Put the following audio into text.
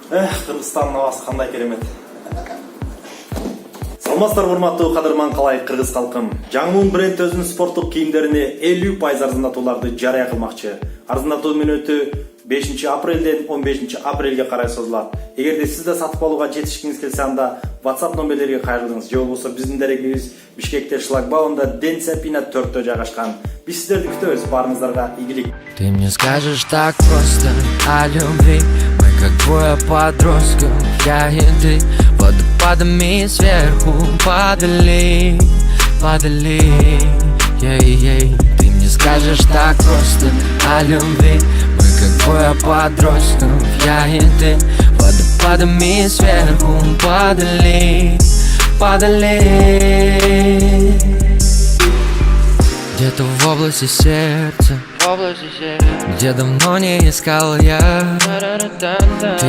Кыргызстандын абасы кандай керемет. Саламатсыздар урматтуу кадырман калай кыргыз калкым. Жаңмун бренд өзүнүн спорттук кийимдерине 50% арзандатууларды жарыя кылмакчы. Арзандатуу мөөнөтү 5 апрелден 15 апрелге карай созулат. Эгерде сиз да сатып алууга жетишкиңиз келсе, анда WhatsApp номерлерге кайрылыңыз. Же болбосо биздин дарегибиз Бишкекте шлагбаумда Денцепина 4-тө жайгашкан. Биз сиздерди күтөбүз. Баарыңыздарга ийгилик. Ты мне скажешь так просто о любви. Мы как двое подростков, я и ты, водопадами сверху падали, ей-ей. Ты мне скажешь так просто о любви. Мы как двое подростков, я и ты, водопадами сверху падали. Где-то в области сердца, где давно не искал я. Ты